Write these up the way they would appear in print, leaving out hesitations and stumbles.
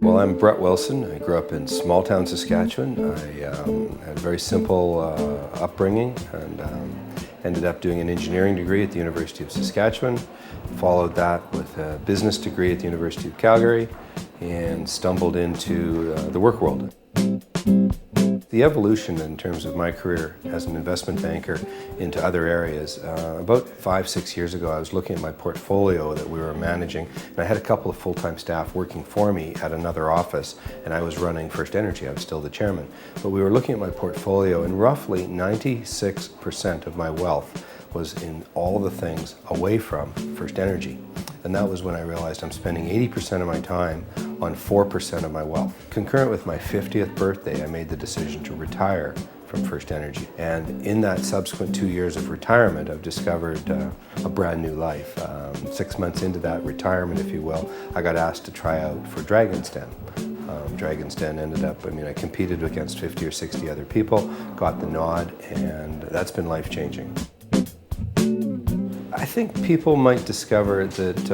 Well, I'm Brett Wilson. I grew up in small town Saskatchewan. I had a very simple upbringing and ended up doing an engineering degree at the University of Saskatchewan. Followed that with a business degree at the University of Calgary and stumbled into the work world. The evolution in terms of my career as an investment banker into other areas, about 5-6 years ago I was looking at my portfolio that we were managing, and I had a couple of full-time staff working for me at another office, and I was running First Energy. I was still the chairman. But we were looking at my portfolio, and roughly 96% of my wealth was in all the things away from First Energy. And that was when I realized I'm spending 80% of my time on 4% of my wealth. Concurrent with my 50th birthday, I made the decision to retire from First Energy. And in that subsequent 2 years of retirement, I've discovered a brand new life. 6 months into that retirement, if you will, I got asked to try out for Dragon's Den. Dragon's Den ended up, I competed against 50 or 60 other people, got the nod, and that's been life-changing. I think people might discover that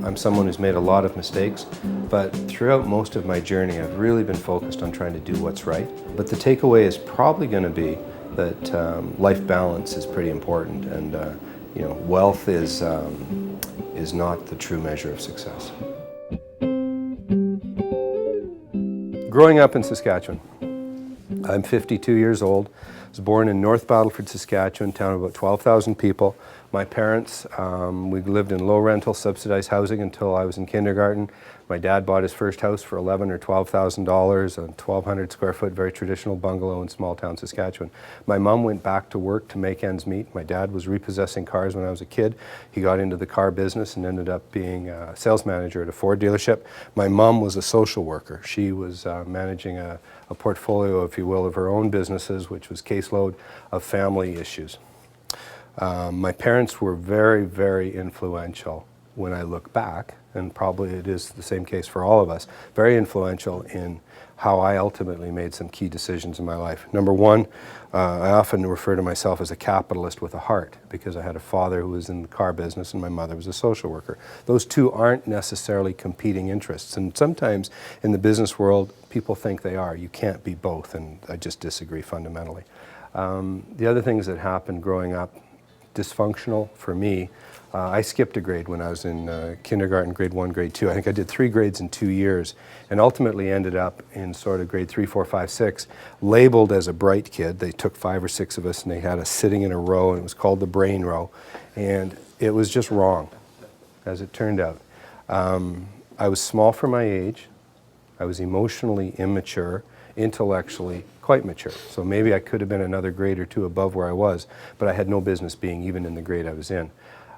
I'm someone who's made a lot of mistakes, but throughout most of my journey I've really been focused on trying to do what's right. But the takeaway is probably going to be that life balance is pretty important, and wealth is not the true measure of success. Growing up in Saskatchewan, I'm 52 years old. I was born in North Battleford, Saskatchewan, town of about 12,000 people. My parents, we lived in low rental subsidized housing until I was in kindergarten. My dad bought his first house for $11,000 or $12,000, a 1,200 square foot, very traditional bungalow in small town Saskatchewan. My mom went back to work to make ends meet. My dad was repossessing cars when I was a kid. He got into the car business and ended up being a sales manager at a Ford dealership. My mom was a social worker. She was managing a portfolio, if you will, of her own businesses, which was caseload of family issues. My parents were very, very influential when I look back, and probably it is the same case for all of us, very influential in how I ultimately made some key decisions in my life. Number one, I often refer to myself as a capitalist with a heart, because I had a father who was in the car business and my mother was a social worker. Those two aren't necessarily competing interests, and sometimes in the business world people think they are. You can't be both, and I just disagree fundamentally. The other things that happened growing up, dysfunctional for me, I skipped a grade when I was in kindergarten, grade 1, grade 2. I think I did 3 grades in 2 years, and ultimately ended up in sort of grade 3, 4, 5, 6, labeled as a bright kid. They took 5 or 6 of us and they had us sitting in a row, and it was called the brain row, and it was just wrong, as it turned out. I was small for my age. I was emotionally immature, intellectually quite mature. So maybe I could have been another grade or 2 above where I was, but I had no business being even in the grade I was in.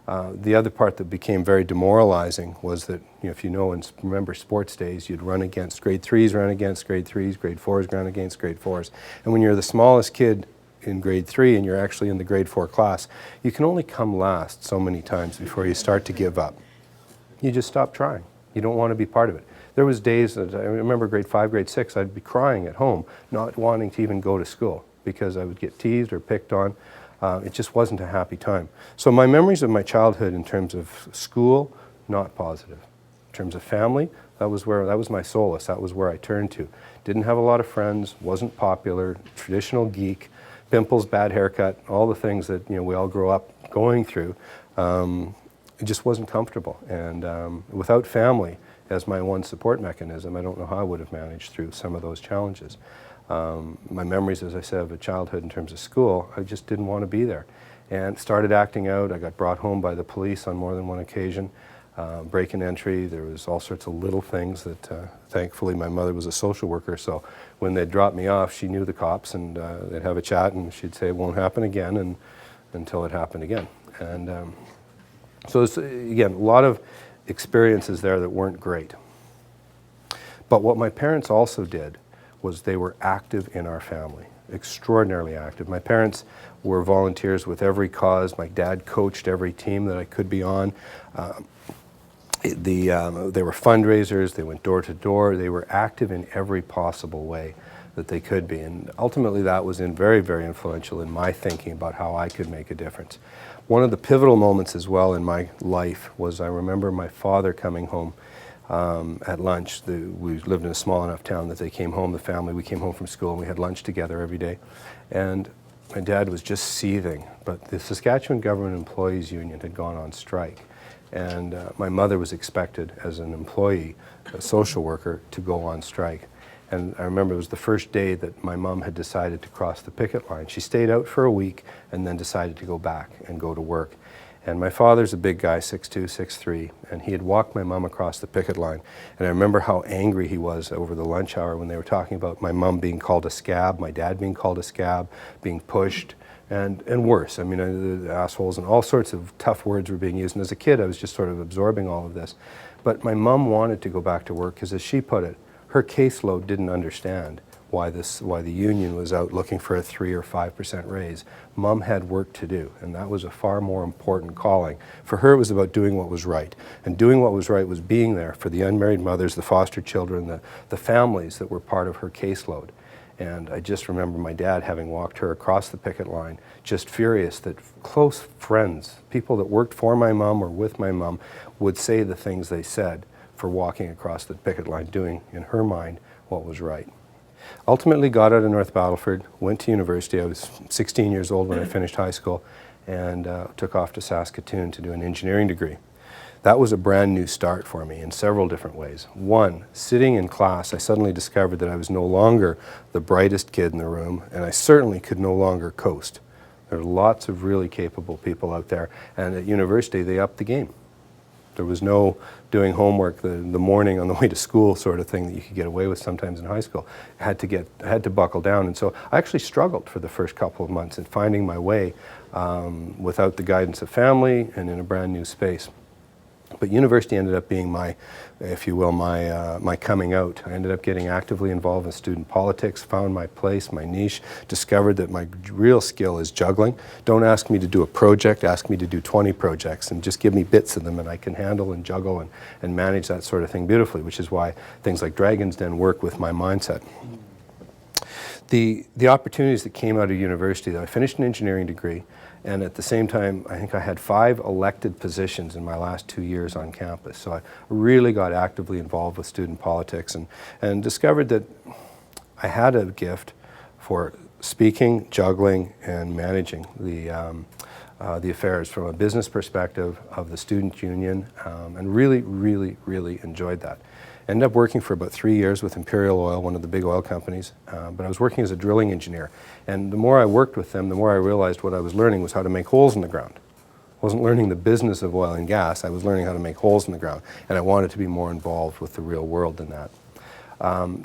The other part that became very demoralizing was that, if you know and remember sports days, you'd run against grade 3s, run against grade 3s, grade 4s, run against grade 4s. And when you're the smallest kid in grade 3 and you're actually in the grade 4 class, you can only come last so many times before you start to give up. You just stop trying. You don't want to be part of it. There was days that I remember grade 5, grade 6, I'd be crying at home, not wanting to even go to school because I would get teased or picked on. It just wasn't a happy time. So my memories of my childhood in terms of school, not positive. In terms of family, that was my solace. That was where I turned to. Didn't have a lot of friends, wasn't popular, traditional geek, pimples, bad haircut, all the things that we all grow up going through. It just wasn't comfortable. And without family as my one support mechanism, I don't know how I would have managed through some of those challenges. My memories, as I said, of a childhood in terms of school, I just didn't want to be there. And started acting out. I got brought home by the police on more than one occasion. Break and entry, there was all sorts of little things that thankfully my mother was a social worker, so when they'd drop me off, she knew the cops, and they'd have a chat and she'd say it won't happen again, and until it happened again. And so it's, again, a lot of experiences there that weren't great. But what my parents also did was they were active in our family, extraordinarily active. My parents were volunteers with every cause. My dad coached every team that I could be on. They were fundraisers, they went door to door, they were active in every possible way that they could be. And ultimately that was very, very influential in my thinking about how I could make a difference. One of the pivotal moments as well in my life was I remember my father coming home at lunch. We lived in a small enough town that they came home, the family, we came home from school and we had lunch together every day. And my dad was just seething, but the Saskatchewan Government Employees Union had gone on strike. And my mother was expected as an employee, a social worker, to go on strike. And I remember it was the first day that my mom had decided to cross the picket line. She stayed out for a week and then decided to go back and go to work. And my father's a big guy, 6'2", 6'3", and he had walked my mom across the picket line. And I remember how angry he was over the lunch hour when they were talking about my mom being called a scab, my dad being called a scab, being pushed, and worse. I mean, the assholes and all sorts of tough words were being used. And as a kid, I was just sort of absorbing all of this. But my mom wanted to go back to work because, as she put it, her caseload didn't understand why the union was out looking for a 3 or 5% raise. Mom had work to do, and that was a far more important calling. For her, it was about doing what was right. And doing what was right was being there for the unmarried mothers, the foster children, the families that were part of her caseload. And I just remember my dad having walked her across the picket line, just furious that close friends, people that worked for my mom or with my mom, would say the things they said for walking across the picket line, doing, in her mind, what was right. Ultimately got out of North Battleford, went to university. I was 16 years old when I finished high school, and took off to Saskatoon to do an engineering degree. That was a brand new start for me in several different ways. One, sitting in class, I suddenly discovered that I was no longer the brightest kid in the room, and I certainly could no longer coast. There are lots of really capable people out there, and at university they upped the game. There was no doing homework the morning on the way to school sort of thing that you could get away with sometimes in high school. I had to buckle down, and so I actually struggled for the first couple of months in finding my way without the guidance of family and in a brand new space. But university ended up being my, if you will, my coming out. I ended up getting actively involved in student politics, found my place, my niche, discovered that my real skill is juggling. Don't ask me to do a project, ask me to do 20 projects and just give me bits of them, and I can handle and juggle and manage that sort of thing beautifully, which is why things like Dragon's Den work with my mindset. The opportunities that came out of university, though, I finished an engineering degree, and at the same time, I think I had 5 elected positions in my last 2 years on campus. So I really got actively involved with student politics and discovered that I had a gift for speaking, juggling, and managing the affairs from a business perspective of the student union, and really, really, really enjoyed that. Ended up working for about 3 years with Imperial Oil, one of the big oil companies, but I was working as a drilling engineer. And the more I worked with them, the more I realized what I was learning was how to make holes in the ground. I wasn't learning the business of oil and gas, I was learning how to make holes in the ground. And I wanted to be more involved with the real world than that.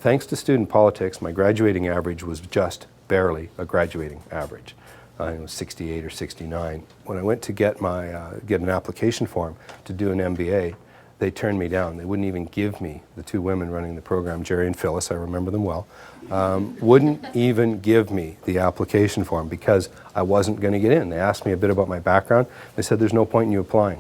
Thanks to student politics, my graduating average was just barely a graduating average. I was 68 or 69. When I went to get an application form to do an MBA, they turned me down. They wouldn't even give me, the 2 women running the program, Jerry and Phyllis, I remember them well, wouldn't even give me the application form because I wasn't going to get in. They asked me a bit about my background. They said, there's no point in you applying.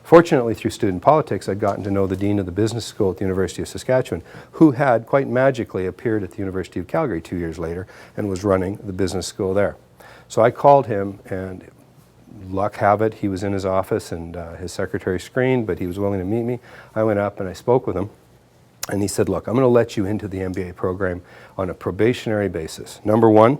Fortunately, through student politics, I'd gotten to know the dean of the business school at the University of Saskatchewan, who had quite magically appeared at the University of Calgary 2 years later and was running the business school there. So I called him, and luck have it, he was in his office and his secretary screened, but he was willing to meet me. I went up and I spoke with him, and he said, look, I'm going to let you into the MBA program on a probationary basis. Number one,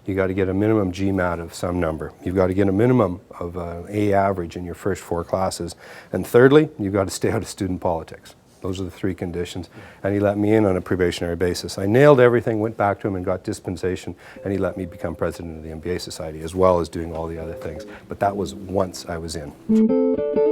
you got to get a minimum GMAT of some number. You've got to get a minimum of A average in your first 4 classes. And thirdly, you've got to stay out of student politics. Those are the 3 conditions. And he let me in on a probationary basis. I nailed everything, went back to him and got dispensation, and he let me become president of the MBA Society, as well as doing all the other things. But that was once I was in.